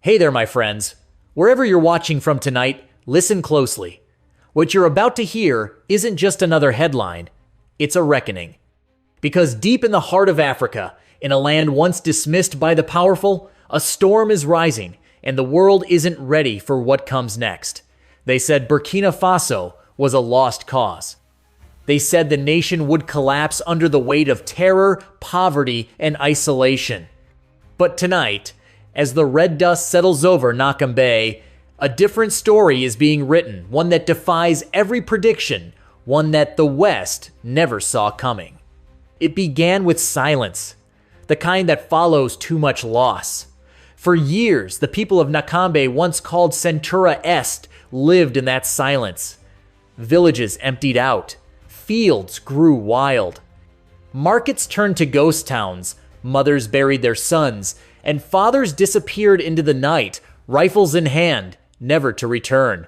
Hey there, my friends. Wherever you're watching from tonight, listen closely. What you're about to hear isn't just another headline, it's a reckoning. Because deep in the heart of Africa, in a land once dismissed by the powerful, a storm is rising, and the world isn't ready for what comes next. They said Burkina Faso was a lost cause. They said the nation would collapse under the weight of terror, poverty, and isolation. But tonight, as the red dust settles over Nakambé, a different story is being written, one that defies every prediction, one that the West never saw coming. It began with silence, the kind that follows too much loss. For years, the people of Nakambe, once called Centura Est, lived in that silence. Villages emptied out. Fields grew wild. Markets turned to ghost towns. Mothers buried their sons, and fathers disappeared into the night, rifles in hand, never to return.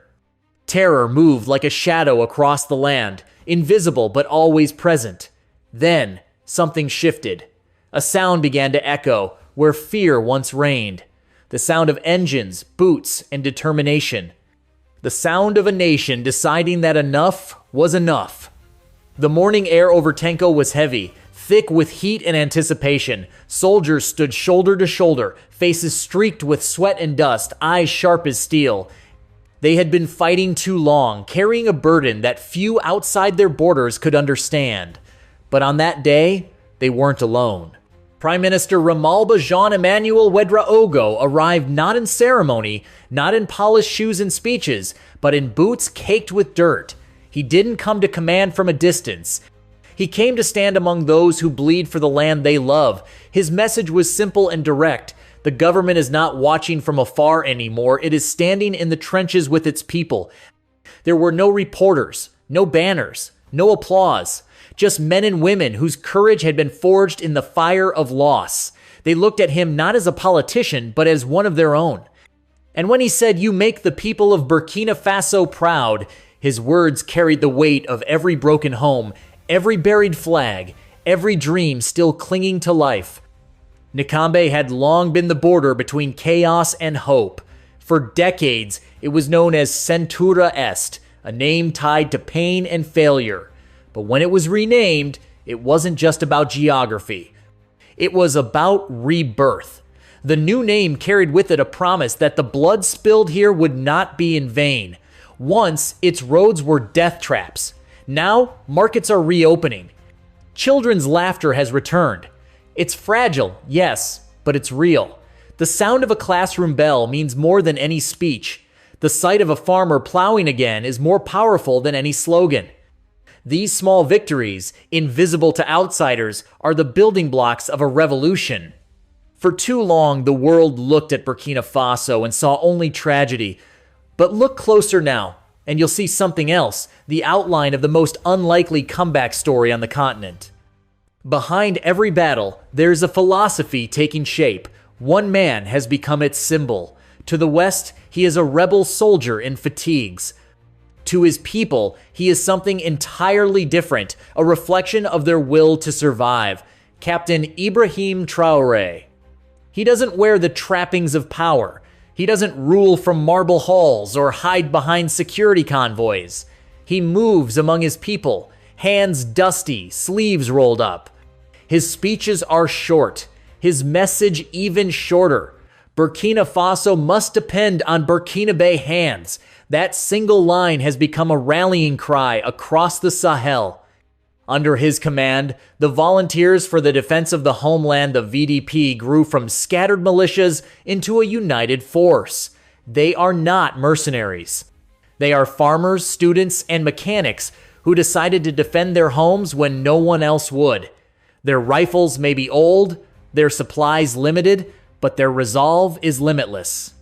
Terror moved like a shadow across the land, invisible but always present. Then, something shifted. A sound began to echo where fear once reigned. The sound of engines, boots, and determination. The sound of a nation deciding that enough was enough. The morning air over Tenko was heavy, thick with heat and anticipation. Soldiers stood shoulder to shoulder, faces streaked with sweat and dust, eyes sharp as steel. They had been fighting too long, carrying a burden that few outside their borders could understand. But on that day, they weren't alone. Prime Minister Ramalba Jean-Emmanuel Ouedraogo arrived not in ceremony, not in polished shoes and speeches, but in boots caked with dirt. He didn't come to command from a distance. He came to stand among those who bleed for the land they love. His message was simple and direct. The government is not watching from afar anymore. It is standing in the trenches with its people. There were no reporters, no banners, no applause. Just men and women whose courage had been forged in the fire of loss. They looked at him not as a politician, but as one of their own. And when he said, "You make the people of Burkina Faso proud," his words carried the weight of every broken home, every buried flag, every dream still clinging to life. Nakambe had long been the border between chaos and hope. For decades, it was known as Centura Est, a name tied to pain and failure. But when it was renamed, it wasn't just about geography. It was about rebirth. The new name carried with it a promise that the blood spilled here would not be in vain. Once, its roads were death traps. Now, markets are reopening. Children's laughter has returned. It's fragile, yes, but it's real. The sound of a classroom bell means more than any speech. The sight of a farmer plowing again is more powerful than any slogan. These small victories, invisible to outsiders, are the building blocks of a revolution. For too long, the world looked at Burkina Faso and saw only tragedy. But look closer now, and you'll see something else, the outline of the most unlikely comeback story on the continent. Behind every battle, there's a philosophy taking shape. One man has become its symbol. To the west, he is a rebel soldier in fatigues. To his people, he is something entirely different, a reflection of their will to survive. Captain Ibrahim Traoré. He doesn't wear the trappings of power. He doesn't rule from marble halls or hide behind security convoys. He moves among his people, hands dusty, sleeves rolled up. His speeches are short, his message even shorter. Burkina Faso must depend on Burkinabe hands. That single line has become a rallying cry across the Sahel. Under his command, the Volunteers for the Defense of the Homeland, the VDP, grew from scattered militias into a united force. They are not mercenaries. They are farmers, students, and mechanics who decided to defend their homes when no one else would. Their rifles may be old, their supplies limited, but their resolve is limitless.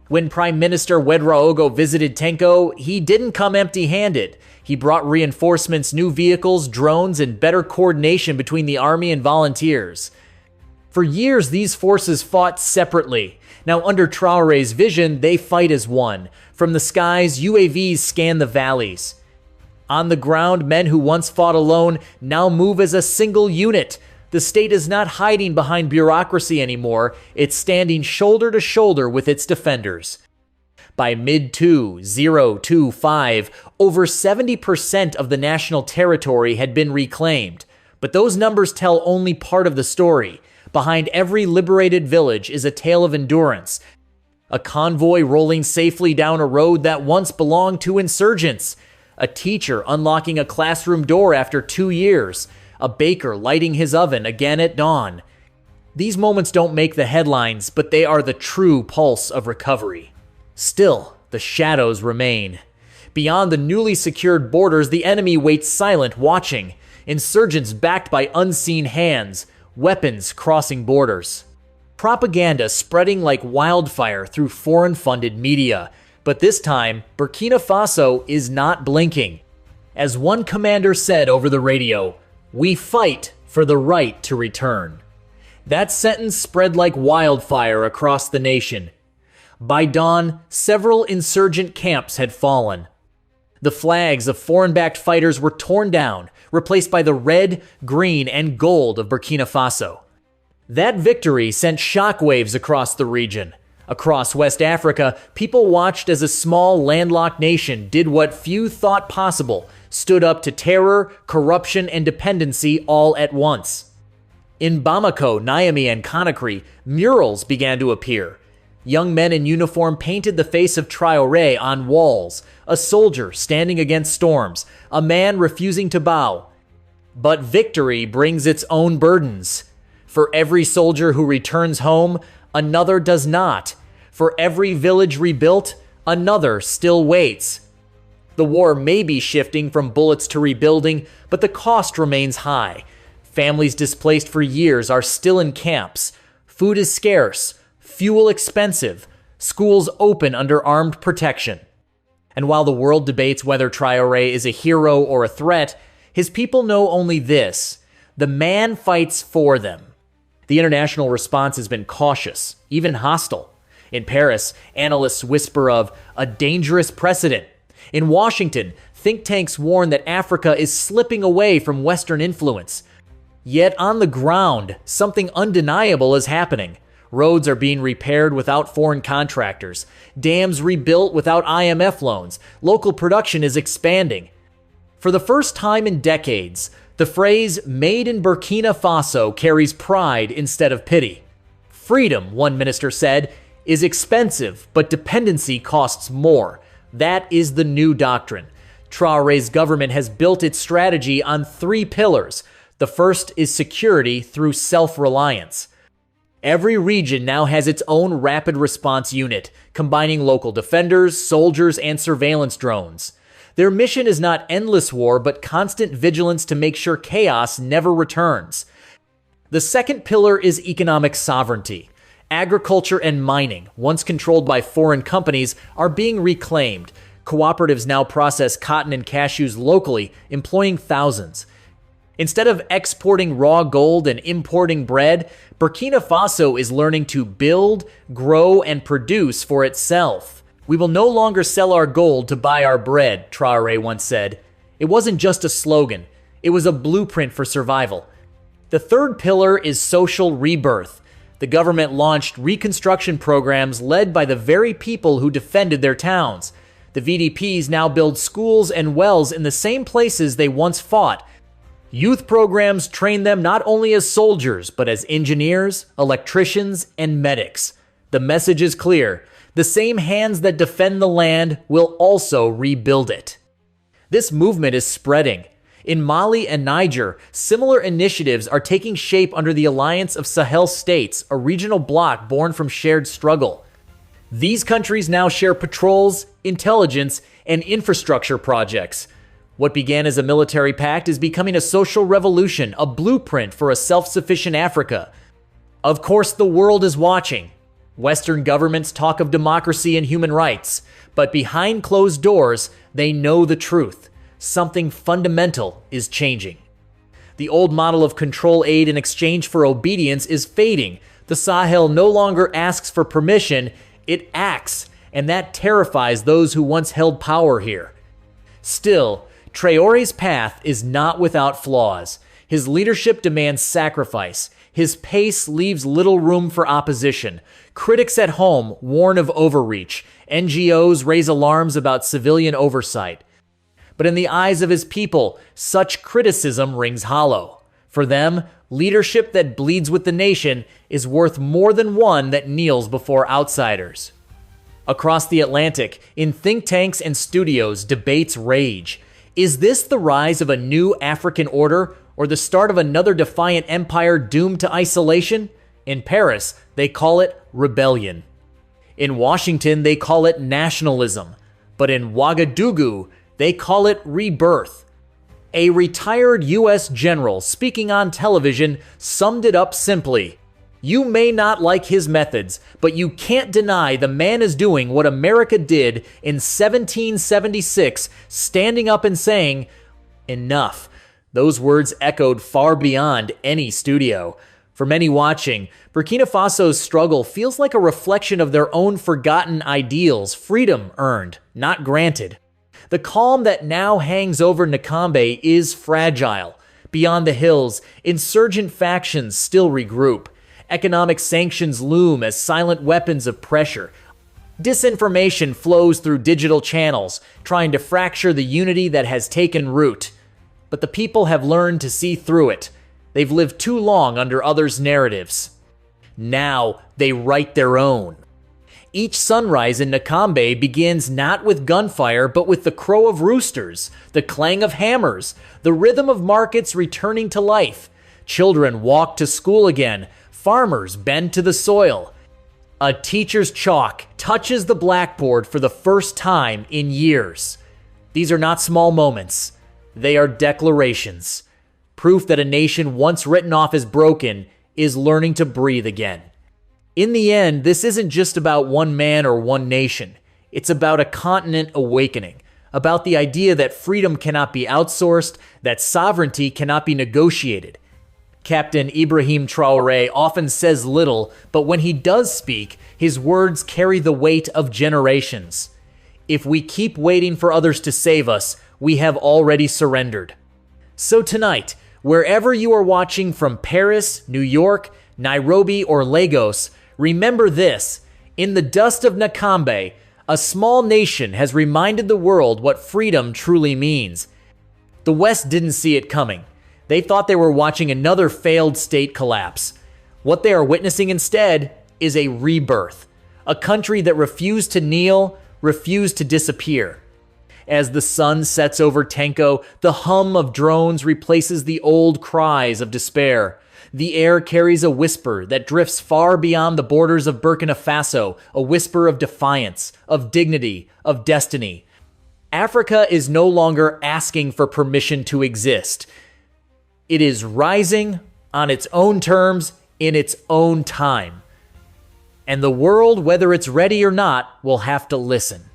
When Prime Minister Ouedraogo visited Tenko, he didn't come empty-handed. He brought reinforcements, new vehicles, drones, and better coordination between the army and volunteers. For years, these forces fought separately. Now, under Traoré's vision, they fight as one. From the skies, UAVs scan the valleys. On the ground, men who once fought alone now move as a single unit. The state is not hiding behind bureaucracy anymore, it's standing shoulder to shoulder with its defenders. By mid-2025, over 70% of the national territory had been reclaimed. But those numbers tell only part of the story. Behind every liberated village is a tale of endurance. A convoy rolling safely down a road that once belonged to insurgents. A teacher unlocking a classroom door after 2 years. A baker lighting his oven again at dawn. These moments don't make the headlines, but they are the true pulse of recovery. Still, the shadows remain. Beyond the newly secured borders, the enemy waits silent, watching. Insurgents backed by unseen hands, weapons crossing borders. Propaganda spreading like wildfire through foreign-funded media. But this time, Burkina Faso is not blinking. As one commander said over the radio, "We fight for the right to return." That sentence spread like wildfire across the nation. By dawn, several insurgent camps had fallen. The flags of foreign-backed fighters were torn down, replaced by the red, green, and gold of Burkina Faso. That victory sent shockwaves across the region. Across West Africa, people watched as a small, landlocked nation did what few thought possible, stood up to terror, corruption, and dependency all at once. In Bamako, Niamey, and Conakry, murals began to appear. Young men in uniform painted the face of Traore on walls, a soldier standing against storms, a man refusing to bow. But victory brings its own burdens. For every soldier who returns home, another does not. For every village rebuilt, another still waits. The war may be shifting from bullets to rebuilding, but the cost remains high. Families displaced for years are still in camps. Food is scarce. Fuel expensive, schools open under armed protection. And while the world debates whether Traore is a hero or a threat, his people know only this: the man fights for them. The international response has been cautious, even hostile. In Paris, analysts whisper of a dangerous precedent. In Washington, think tanks warn that Africa is slipping away from Western influence. Yet on the ground, something undeniable is happening. Roads are being repaired without foreign contractors. Dams rebuilt without IMF loans. Local production is expanding. For the first time in decades, the phrase "made in Burkina Faso" carries pride instead of pity. Freedom, one minister said, is expensive, but dependency costs more. That is the new doctrine. Traore's government has built its strategy on 3 pillars. The first is security through self-reliance. Every region now has its own rapid response unit, combining local defenders, soldiers, and surveillance drones. Their mission is not endless war, but constant vigilance to make sure chaos never returns. The second pillar is economic sovereignty. Agriculture and mining, once controlled by foreign companies, are being reclaimed. Cooperatives now process cotton and cashews locally, employing thousands. Instead of exporting raw gold and importing bread, Burkina Faso is learning to build, grow, and produce for itself. "We will no longer sell our gold to buy our bread," Traore once said. It wasn't just a slogan, it was a blueprint for survival. The third pillar is social rebirth. The government launched reconstruction programs led by the very people who defended their towns. The VDPs now build schools and wells in the same places they once fought. Youth programs train them not only as soldiers, but as engineers, electricians, and medics. The message is clear. The same hands that defend the land will also rebuild it. This movement is spreading. In Mali and Niger, similar initiatives are taking shape under the Alliance of Sahel States, a regional bloc born from shared struggle. These countries now share patrols, intelligence, and infrastructure projects. What began as a military pact is becoming a social revolution, a blueprint for a self-sufficient Africa. Of course, the world is watching. Western governments talk of democracy and human rights, but behind closed doors, they know the truth. Something fundamental is changing. The old model of control aid in exchange for obedience is fading. The Sahel no longer asks for permission, it acts, and that terrifies those who once held power here. Still, Traore's path is not without flaws. His leadership demands sacrifice. His pace leaves little room for opposition. Critics at home warn of overreach. NGOs raise alarms about civilian oversight. But in the eyes of his people, such criticism rings hollow. For them, leadership that bleeds with the nation is worth more than one that kneels before outsiders. Across the Atlantic, in think tanks and studios, debates rage. Is this the rise of a new African order, or the start of another defiant empire doomed to isolation? In Paris, they call it rebellion. In Washington, they call it nationalism. But in Ouagadougou, they call it rebirth. A retired U.S. general speaking on television summed it up simply: "You may not like his methods, but you can't deny the man is doing what America did in 1776, standing up and saying, 'Enough.'" Those words echoed far beyond any studio. For many watching, Burkina Faso's struggle feels like a reflection of their own forgotten ideals, freedom earned, not granted. The calm that now hangs over Nakambe is fragile. Beyond the hills, insurgent factions still regroup. Economic sanctions loom as silent weapons of pressure. Disinformation flows through digital channels, trying to fracture the unity that has taken root. But the people have learned to see through it. They've lived too long under others' narratives. Now they write their own. Each sunrise in Nakambe begins not with gunfire, but with the crow of roosters, the clang of hammers, the rhythm of markets returning to life. Children walk to school again. Farmers bend to the soil. A teacher's chalk touches the blackboard for the first time in years. These are not small moments. They are declarations. Proof that a nation once written off as broken is learning to breathe again. In the end, this isn't just about one man or one nation. It's about a continent awakening, about the idea that freedom cannot be outsourced, that sovereignty cannot be negotiated. Captain Ibrahim Traoré often says little, but when he does speak, his words carry the weight of generations. If we keep waiting for others to save us, we have already surrendered. So tonight, wherever you are watching from Paris, New York, Nairobi, or Lagos, remember this: in the dust of Nakambe, a small nation has reminded the world what freedom truly means. The West didn't see it coming. They thought they were watching another failed state collapse. What they are witnessing instead is a rebirth, a country that refused to kneel, refused to disappear. As the sun sets over Tenko, the hum of drones replaces the old cries of despair. The air carries a whisper that drifts far beyond the borders of Burkina Faso, a whisper of defiance, of dignity, of destiny. Africa is no longer asking for permission to exist. It is rising on its own terms, in its own time. And the world, whether it's ready or not, will have to listen.